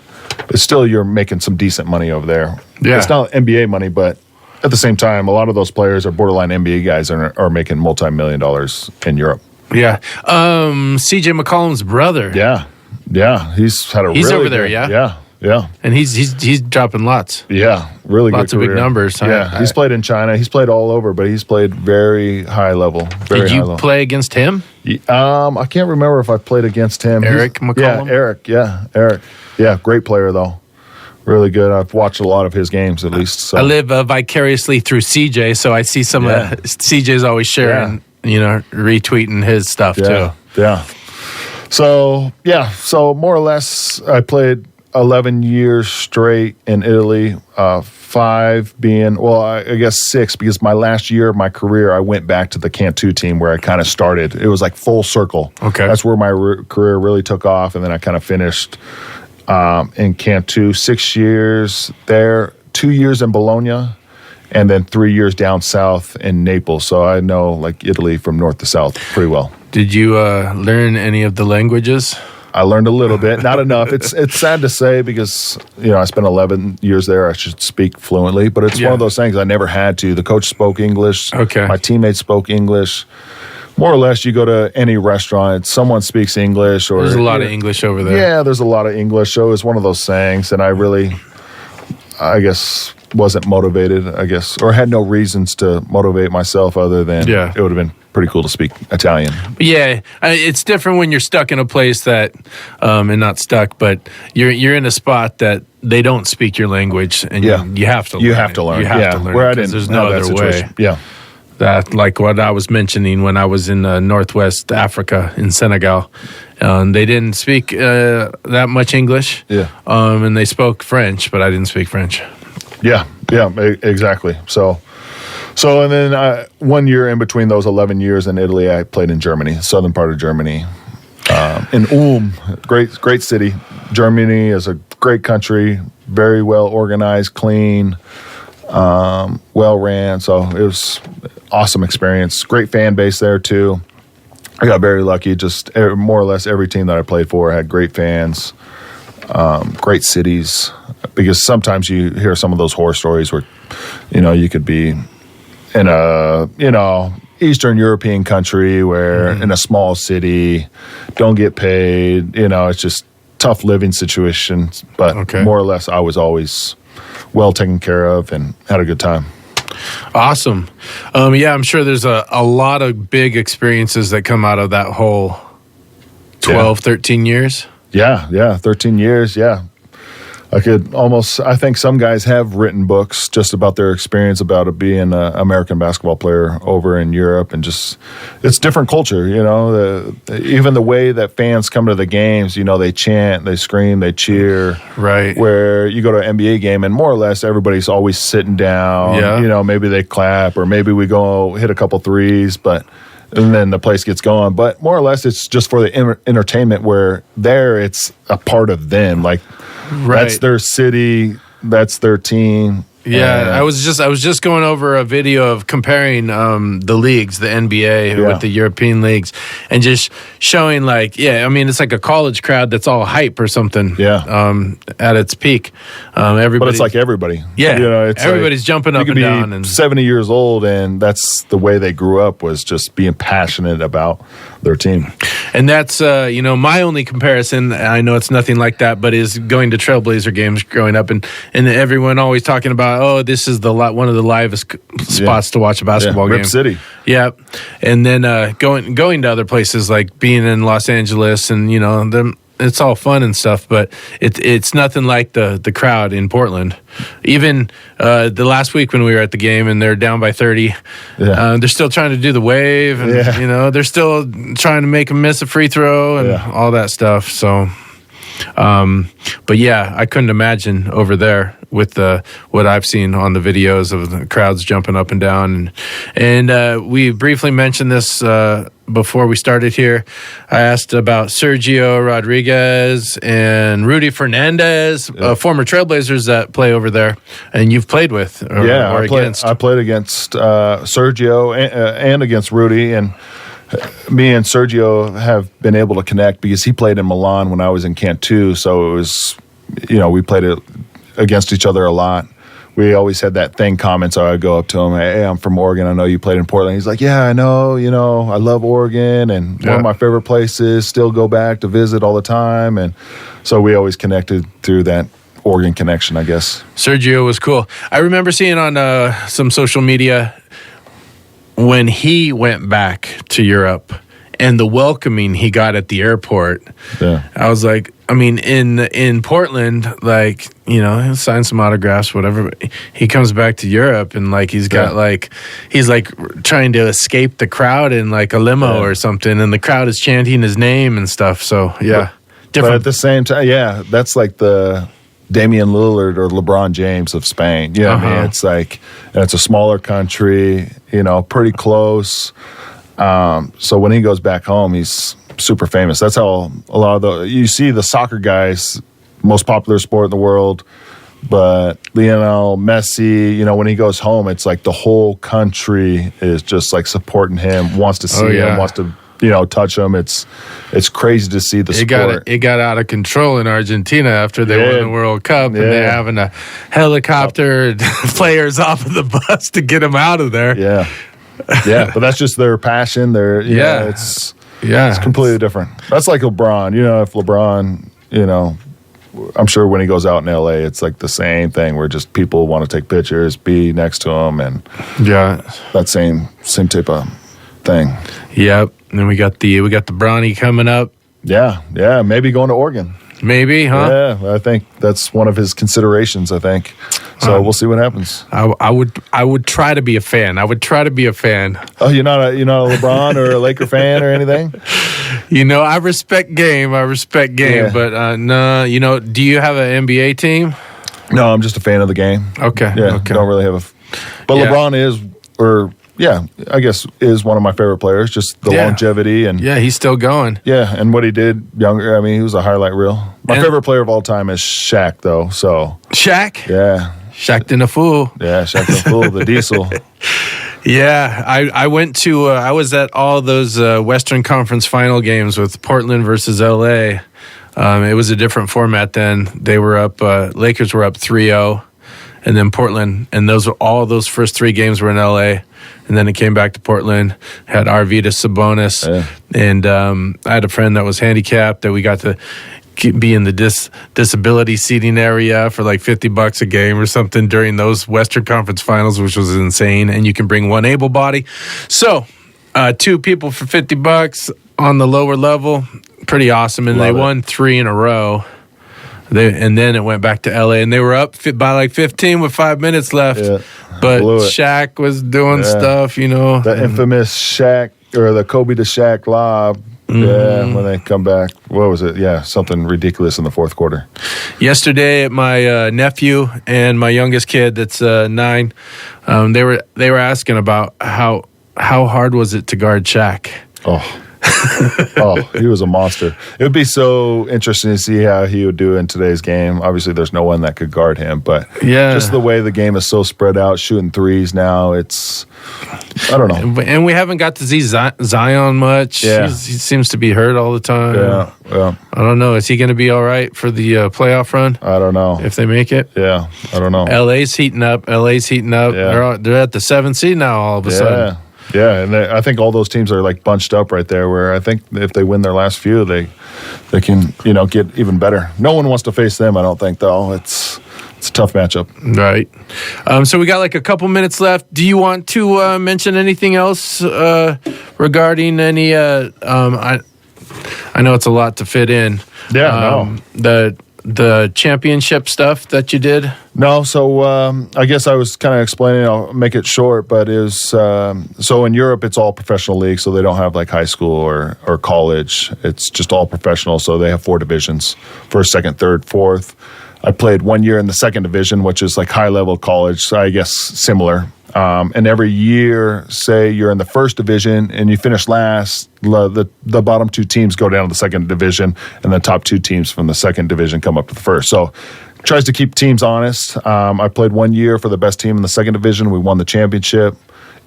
still, you're making some decent money over there. Yeah. It's not NBA money, but at the same time, a lot of those players are borderline NBA guys and are making multi-million dollars in Europe. Yeah. CJ McCollum's brother. Yeah. He's had a He's really over there, good, Yeah. And he's dropping lots. Yeah, really lots good of big numbers. Yeah, he's played in China. He's played all over, but he's played very high level. Did you play against him? I can't remember if I played against him. Eric McCollum? Yeah, Eric. Yeah, great player, though. Really good. I've watched a lot of his games, at least. So. I live vicariously through CJ, so I see some of CJ's always sharing, retweeting his stuff, too. Yeah. So more or less, I played 11 years straight in Italy, 5 being, I guess 6, because my last year of my career, I went back to the Cantu team where I kind of started. It was like full circle. Okay. That's where my career really took off, and then I kind of finished in Cantu. 6 years there, 2 years in Bologna, and then 3 years down south in Naples. So I know like Italy from north to south pretty well. Did you learn any of the languages? I learned a little bit, not enough. It's sad to say because, I spent 11 years there. I should speak fluently, but it's one of those things I never had to. The coach spoke English. Okay. My teammates spoke English. More or less, you go to any restaurant, someone speaks English. Or there's a lot of English over there. Yeah, there's a lot of English. So it was one of those things, and I guess, wasn't motivated, or had no reasons to motivate myself other than it would have been pretty cool to speak Italian. Yeah, it's different when you're stuck in a place that, and not stuck, but you're in a spot that they don't speak your language, and you have to learn. You have to learn. You have to learn. Where I didn't there's no other way. Yeah. That, like what I was mentioning when I was in Northwest Africa in Senegal, they didn't speak that much English. Yeah. And they spoke French, but I didn't speak French. Yeah, exactly. So and then 1 year in between those 11 years in Italy, I played in Germany, southern part of Germany, in Ulm, great city. Germany is a great country, very well organized, clean, well ran. So it was awesome experience. Great fan base there too. I got very lucky. Just more or less every team that I played for had great fans, great cities. Because sometimes you hear some of those horror stories where, you could be in a, Eastern European country where in a small city, don't get paid. It's just tough living situations. But more or less, I was always well taken care of and had a good time. Awesome. I'm sure there's a lot of big experiences that come out of that whole 12, 13 years. Yeah, 13 years, yeah. I think some guys have written books just about their experience about it being an American basketball player over in Europe, and just, it's different culture, even the way that fans come to the games, they chant, they scream, they cheer. Right. Where you go to an NBA game and more or less everybody's always sitting down, maybe they clap or maybe we go hit a couple threes, and then the place gets going. But more or less it's just for the entertainment, where there it's a part of them, like, that's their city, that's their team. Yeah, I was just going over a video of comparing the leagues, the NBA with the European leagues, and just showing it's like a college crowd that's all hype or something. Yeah, at its peak, everybody. But it's like everybody. Yeah, it's everybody's jumping up and down. And 70 years old, and that's the way they grew up, was just being passionate about their team. And that's my only comparison. I know it's nothing like that, but is going to Trailblazer games growing up, and everyone always talking about, this is one of the livest spots to watch a basketball game. Rip City. Yeah, and then going to other places, like being in Los Angeles, and it's all fun and stuff, but it's nothing like the crowd in Portland. Even the last week when we were at the game and they're down by 30, they're still trying to do the wave, and they're still trying to make them miss a free throw and all that stuff. So, but I couldn't imagine over there with what I've seen on the videos of the crowds jumping up and down. And we briefly mentioned this before we started here. I asked about Sergio Rodriguez and Rudy Fernandez, former Trailblazers that play over there, and you've played with or against. I played against Sergio and against Rudy, and me and Sergio have been able to connect because he played in Milan when I was in Cantu, so it was, we played it against each other a lot. We always had that thing comment, so I'd go up to him, hey, I'm from Oregon, I know you played in Portland. He's like, yeah, I know, I love Oregon, and one of my favorite places, still go back to visit all the time, and so we always connected through that Oregon connection, I guess. Sergio was cool. I remember seeing on some social media when he went back to Europe and the welcoming he got at the airport. Yeah. I was like, in Portland, he'll sign some autographs, whatever. But he comes back to Europe and he's got he's trying to escape the crowd in a limo or something, and the crowd is chanting his name and stuff. So different. But at the same time, that's like the Damian Lillard or LeBron James of Spain. You know what I mean? It's it's a smaller country, pretty close. So when he goes back home, he's super famous. That's how a lot of you see the soccer guys, most popular sport in the world, But Lionel Messi, when he goes home, it's like the whole country is just like supporting him, wants to see him, wants to touch him. It's crazy to see the sport. It got out of control in Argentina after they won the World Cup, and they're having a helicopter players off of the bus to get them out of there. Yeah, but that's just their passion. It's completely different. That's like LeBron. If LeBron, I'm sure when he goes out in LA, it's like the same thing where just people want to take pictures, be next to him, and that same type of thing. Yep. And then we got the Bronny coming up. Yeah, maybe going to Oregon. Maybe, huh? Yeah, I think that's one of his considerations, I think. So we'll see what happens. I would try to be a fan. Oh, you're not a LeBron or a Laker fan or anything? I respect game, but no, do you have an NBA team? No, I'm just a fan of the game. Okay. Yeah, okay. Don't really have but LeBron I guess is one of my favorite players, just the longevity. And he's still going. Yeah, and what he did younger, he was a highlight reel. My favorite player of all time is Shaq, though. So Shaq? Yeah. Shaq in a fool. Yeah, Shaq in a fool, the diesel. Yeah, I went to, I was at all those Western Conference final games with Portland versus LA. It was a different format then. They were up, Lakers were up 3-0, and then Portland, and all those first three games were in LA. And then it came back to Portland, had Arvydas Sabonis, and I had a friend that was handicapped that we got to be in the disability seating area for like $50 a game or something during those Western Conference finals, which was insane. And you can bring one able body. So 2 people for $50 on the lower level, pretty awesome. And they won 3 in a row. And then it went back to LA, and they were up by like 15 with 5 minutes left. Yeah, but Shaq was doing stuff, The infamous Shaq or the Kobe to Shaq lob. Mm-hmm. Yeah, when they come back. What was it? Yeah, something ridiculous in the fourth quarter. Yesterday, my nephew and my youngest kid, that's 9, they were asking about how hard was it to guard Shaq. He was a monster. It would be so interesting to see how he would do in today's game. Obviously, there's no one that could guard him, but just the way the game is so spread out, shooting threes now, it's, I don't know. And we haven't got to see Zion much. Yeah. He seems to be hurt all the time. Yeah. I don't know. Is he going to be all right for the playoff run? I don't know. If they make it? Yeah, I don't know. LA's heating up. Yeah. They're at the 7th seed now all of a sudden. Yeah, and I think all those teams are like bunched up right there. Where I think if they win their last few, they can get even better. No one wants to face them. I don't think though. It's a tough matchup. Right. So we got like a couple minutes left. Do you want to mention anything else regarding any? I know it's a lot to fit in. Yeah. No. The championship stuff that you did? No, so I guess I was kind of explaining, I'll make it short, but it was, so in Europe, it's all professional leagues, so they don't have like high school or college. It's just all professional, so they have 4 divisions, first, second, third, fourth. I played 1 year in the second division, which is like high-level college, so I guess similar. And every year, say you're in the first division and you finish last, the bottom 2 teams go down to the second division, and the top 2 teams from the second division come up to the first. So tries to keep teams honest. I played 1 year for the best team in the second division. We won the championship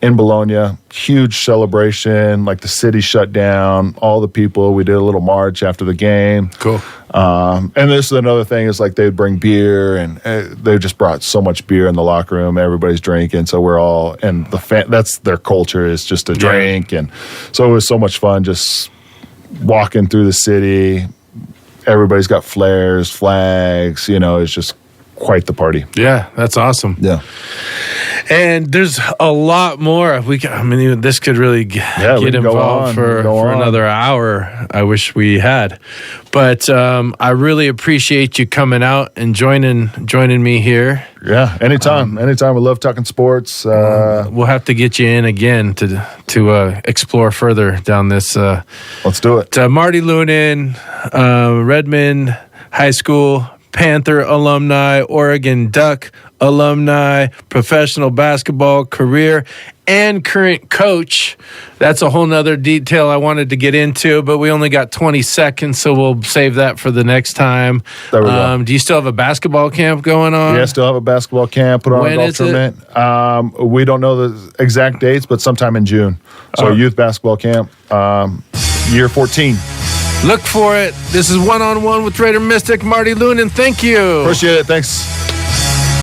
in Bologna. Huge celebration, like the city shut down, all the people. We did a little march after the game. Cool. And this is another thing is like they'd bring beer, and they just brought so much beer in the locker room. Everybody's drinking, so we're all, and that's their culture, is just to drink. And so it was so much fun just walking through the city. Everybody's got flares, flags, it's just quite the party. Yeah, that's awesome. Yeah. And there's a lot more. This could really get involved for another hour. I wish we had. But I really appreciate you coming out and joining me here. Yeah, anytime. Anytime. We love talking sports. We'll have to get you in again to explore further down this. Let's do it. Maarty Leunen, Redmond High School, Panther alumni, Oregon Duck alumni, professional basketball career, and current coach. That's a whole nother detail I wanted to get into, but we only got 20 seconds, so we'll save that for the next time. There we go. Do you still have a basketball camp going on? Yeah, still have a basketball camp, put on When a golf is it? tournament. We don't know the exact dates, but sometime in June. So youth basketball camp, year 14. Look for it. This is One-on-One with Raider Mystic, Maarty Leunen. Thank you. Appreciate it. Thanks.